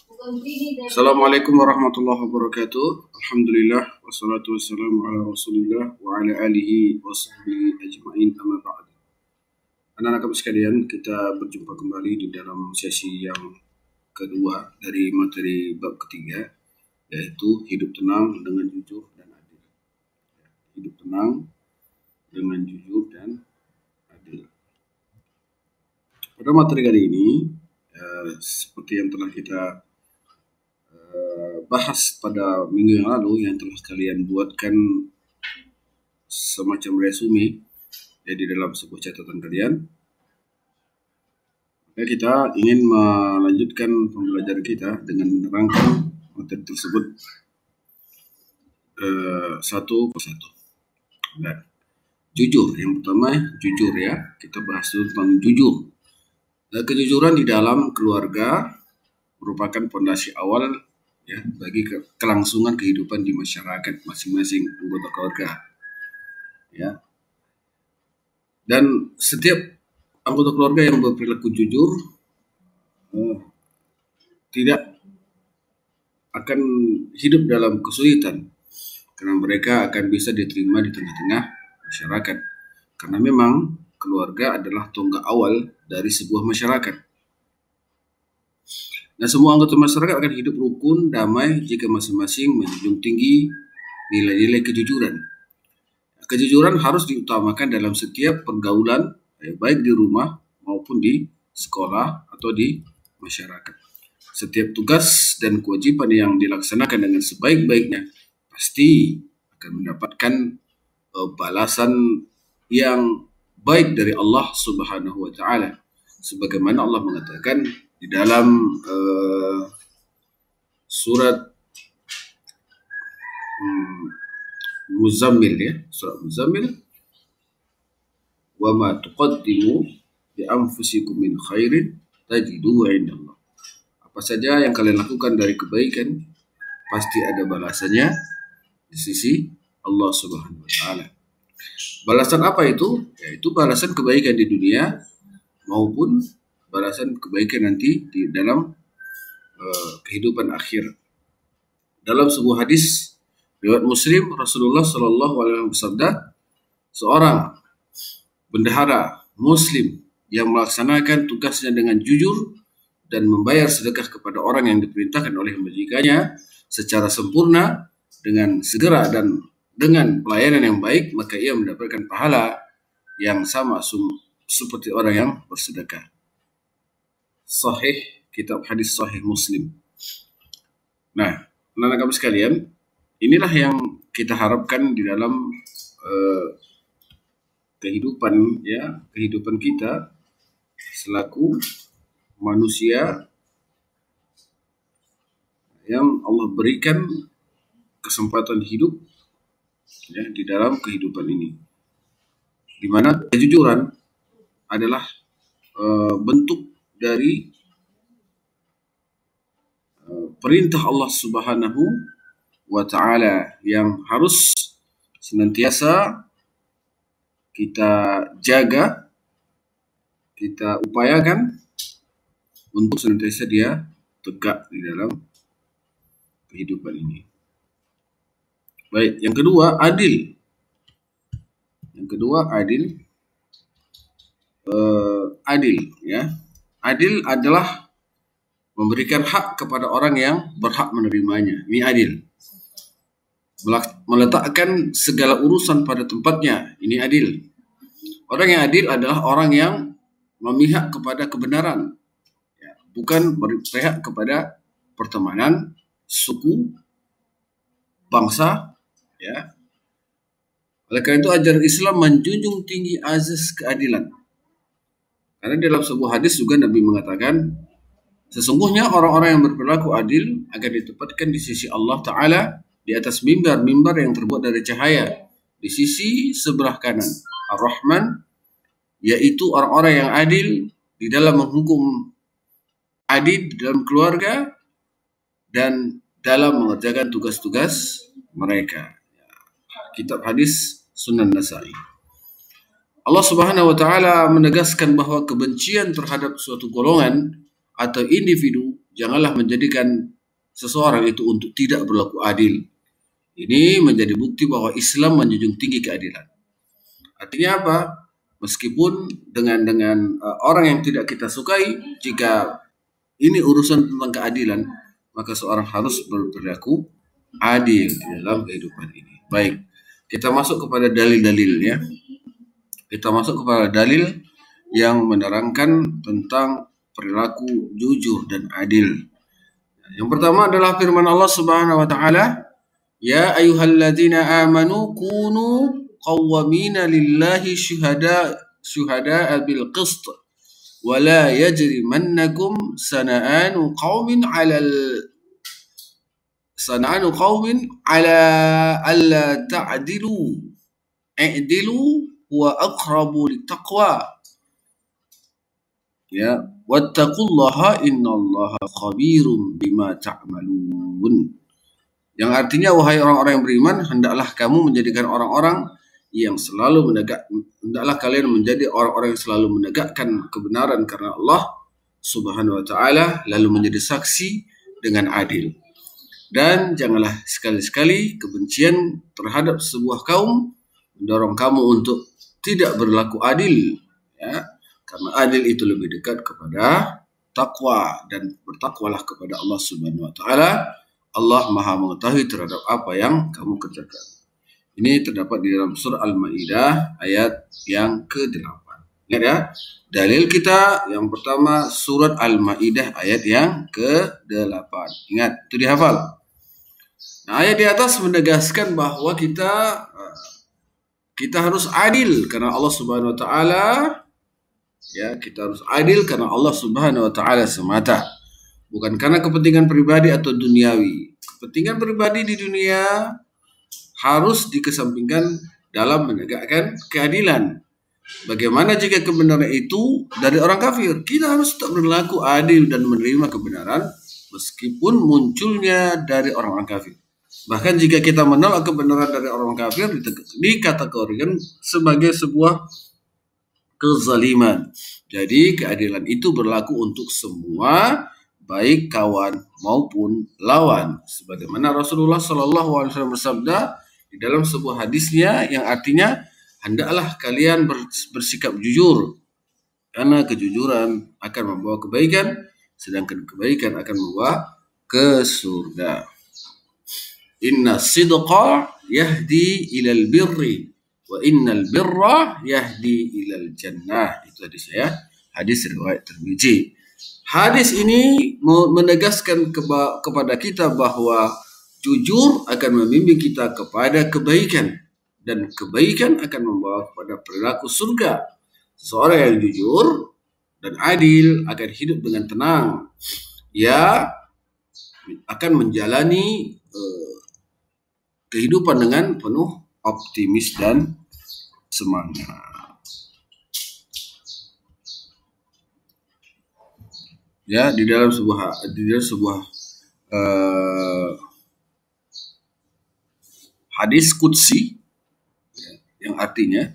Assalamualaikum warahmatullahi wabarakatuh. Alhamdulillah wassalatu wassalamu ala Rasulillah wa ala alihi wa sahbihi ajma'in, amma ba'd. Anak-anak kami sekalian, kita berjumpa kembali di dalam sesi yang kedua dari materi bab ketiga, yaitu hidup tenang dengan jujur dan adil. Hidup tenang dengan jujur dan adil. Pada materi kali ini, seperti yang telah kita bahas pada minggu yang lalu, yang telah kalian buatkan semacam resume di dalam sebuah catatan kalian, maka kita ingin melanjutkan pembelajaran kita dengan menerangkan materi tersebut satu persatu. Nah, jujur, yang pertama jujur ya, kita bahas tentang jujur. Kejujuran di dalam keluarga merupakan fondasi awal ya bagi kelangsungan kehidupan di masyarakat masing-masing anggota keluarga ya. Dan setiap anggota keluarga yang berperilaku jujur tidak akan hidup dalam kesulitan, karena mereka akan bisa diterima di tengah-tengah masyarakat, karena memang keluarga adalah tonggak awal dari sebuah masyarakat. Nah, semua anggota masyarakat akan hidup rukun, damai jika masing-masing menjunjung tinggi nilai-nilai kejujuran. Kejujuran harus diutamakan dalam setiap pergaulan, baik di rumah maupun di sekolah atau di masyarakat. Setiap tugas dan kewajiban yang dilaksanakan dengan sebaik-baiknya pasti akan mendapatkan balasan yang baik dari Allah Subhanahu wa Ta'ala, sebagaimana Allah mengatakan di dalam surat Muzammil ya, surat Muzammil, wa ma tuqaddimu bi anfusikum min khairin tajiduhu 'indallah. Apa saja yang kalian lakukan dari kebaikan pasti ada balasannya di sisi Allah Subhanahu wa Ta'ala. Balasan apa itu? Yaitu balasan kebaikan di dunia maupun balasan kebaikan nanti di dalam kehidupan akhir. Dalam sebuah hadis riwayat Muslim, Rasulullah Shallallahu Alaihi Wasallam bersabda, seorang bendahara Muslim yang melaksanakan tugasnya dengan jujur dan membayar sedekah kepada orang yang diperintahkan oleh majikannya secara sempurna dengan segera dan dengan pelayanan yang baik, maka ia mendapatkan pahala yang sama seperti orang yang bersedekah. Sahih, kitab hadis Sahih Muslim. Nah, anak-anak kami sekalian, inilah yang kita harapkan di dalam kehidupan kita selaku manusia yang Allah berikan kesempatan hidup ya di dalam kehidupan ini, di mana kejujuran adalah bentuk dari perintah Allah Subhanahu wa Ta'ala yang harus senantiasa kita jaga, kita upayakan untuk senantiasa dia tegak di dalam kehidupan ini. Baik, yang kedua adil. Adil ya. Adil adalah memberikan hak kepada orang yang berhak menerimanya. Ini adil. Meletakkan segala urusan pada tempatnya. Ini adil. Orang yang adil adalah orang yang memihak kepada kebenaran, ya, bukan berpihak kepada pertemanan, suku, bangsa, ya. Oleh karena itu ajaran Islam menjunjung tinggi azas keadilan. Karena dalam sebuah hadis juga Nabi mengatakan, sesungguhnya orang-orang yang berperilaku adil akan ditempatkan di sisi Allah Ta'ala di atas mimbar yang terbuat dari cahaya di sisi sebelah kanan Ar-Rahman, yaitu orang-orang yang adil di dalam menghukum, adil di dalam keluarga, dan dalam mengerjakan tugas-tugas mereka. Kitab hadis Sunan Nasa'i. Allah Subhanahu wa Ta'ala menegaskan bahwa kebencian terhadap suatu golongan atau individu janganlah menjadikan seseorang itu untuk tidak berlaku adil. Ini menjadi bukti bahwa Islam menjunjung tinggi keadilan. Artinya apa? Meskipun dengan orang yang tidak kita sukai, jika ini urusan tentang keadilan, maka seorang harus berperilaku adil di dalam kehidupan ini. Baik, kita masuk kepada dalil-dalilnya. Kita masuk kepada dalil yang menerangkan tentang perilaku jujur dan adil. Yang pertama adalah firman Allah Subhanahu wa taala, "Ya ayyuhalladzina amanu kunu qawwamina lillahi syuhada'a bil qist wa la yajrimannakum sana'anu qaumin 'ala alla ta'dilu i'dilu huwa aqrabu littaqwa." Ya, wattaqullaha innallaha khabirum bima ta'malun. Yang artinya, wahai orang-orang yang beriman, hendaklah kamu menjadikan orang-orang yang selalu hendaklah kalian menjadi orang-orang yang selalu menegakkan kebenaran karena Allah Subhanahu wa taala, lalu menjadi saksi dengan adil. Dan janganlah sekali-sekali kebencian terhadap sebuah kaum mendorong kamu untuk tidak berlaku adil, ya. Karena adil itu lebih dekat kepada takwa, dan bertakwalah kepada Allah Subhanahu wa taala. Allah Maha mengetahui terhadap apa yang kamu kerjakan. Ini terdapat di dalam surah Al-Maidah ayat yang ke-8. Ingat ya, dalil kita yang pertama surat Al-Maidah ayat yang ke-8. Ingat, itu dihafal. Nah, ayat di atas menegaskan bahwa kita harus adil karena Allah Subhanahu wa taala. Ya, kita harus adil karena Allah Subhanahu wa taala semata. Bukan karena kepentingan pribadi atau duniawi. Kepentingan pribadi di dunia harus dikesampingkan dalam menegakkan keadilan. Bagaimana jika kebenaran itu dari orang kafir? Kita harus tetap berlaku adil dan menerima kebenaran meskipun munculnya dari orang-orang kafir. Bahkan jika kita menolak kebenaran dari orang kafir, dikategorikan sebagai sebuah kezaliman. Jadi keadilan itu berlaku untuk semua, baik kawan maupun lawan. Sebagaimana Rasulullah SAW bersabda di dalam sebuah hadisnya yang artinya, hendaklah kalian bersikap jujur, karena kejujuran akan membawa kebaikan, sedangkan kebaikan akan membawa ke surga. Inna sidqa yahdi ilal birri wa innal birra yahdi ilal jannah. Itu hadis ya, hadis riwayat Tirmizi. Hadis ini menegaskan kepada kita bahwa jujur akan membimbing kita kepada kebaikan, dan kebaikan akan membawa kepada perilaku surga. Seseorang yang jujur dan adil akan hidup dengan tenang, ya, akan menjalani kehidupan dengan penuh optimis dan semangat. Ya, di dalam sebuah hadis qudsi, ya, yang artinya,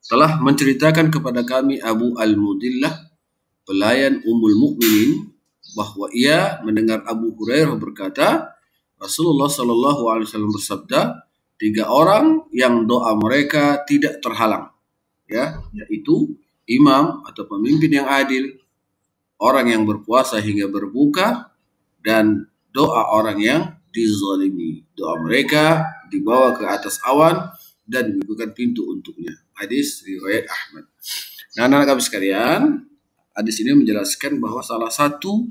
telah menceritakan kepada kami Abu Al-Mudillah, pelayan Ummul Mukminin, bahwa ia mendengar Abu Hurairah berkata, Rasulullah SAW bersabda, 3 orang yang doa mereka tidak terhalang, ya, yaitu imam atau pemimpin yang adil, orang yang berpuasa hingga berbuka, dan doa orang yang dizalimi. Doa mereka dibawa ke atas awan dan dibukakan pintu untuknya. Hadis riwayat Ahmad. Nah, anak-anak kami sekalian, hadis ini menjelaskan bahwa salah satu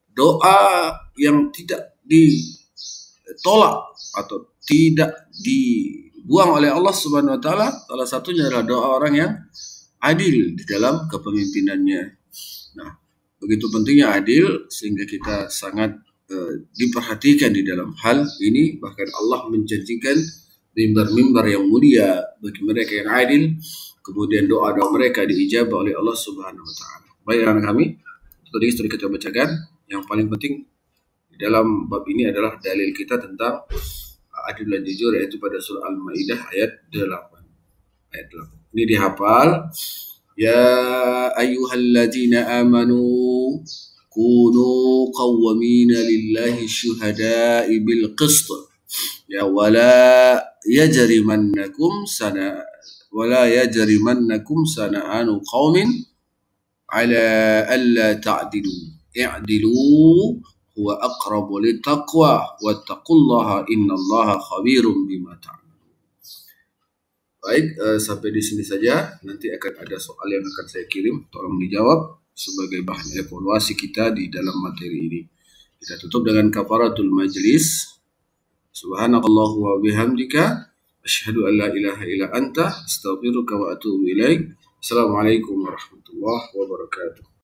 doa yang tidak ditolak atau tidak dibuang oleh Allah Subhanahu wa taala, salah satunya adalah doa orang yang adil di dalam kepemimpinannya. Nah, begitu pentingnya adil sehingga kita sangat diperhatikan di dalam hal ini. Bahkan Allah menjanjikan mimbar-mimbar yang mulia bagi mereka yang adil, kemudian doa-doa mereka diijabah oleh Allah Subhanahu wa taala. Baik anak kami, tadi sudah kita bacakan. Yang paling penting di dalam bab ini adalah dalil kita tentang adil dan jujur, yaitu pada surah Al-Maidah ayat 8. Ayat 8. Ini dihafal. Ya ayyuhalladzina amanu kunu qawwamina lillahi syuhada'i bil qist ya wala yajrimannakum sana'anu qaumin ala alla ta'dilu i'dilu huwa aqrabu littaqwa wattaqullaha innallaha khabirum bima ta'malun. Baik, sampai di sini saja. Nanti akan ada soal yang akan saya kirim, tolong dijawab sebagai bahan evaluasi kita di dalam materi ini. Kita tutup dengan kafaratul majlis. Subhanakallahu wa bihamdika asyhadu an la ilaha illa anta astaghfiruka wa atubu ilaik. Assalamualaikum warahmatullahi wabarakatuh.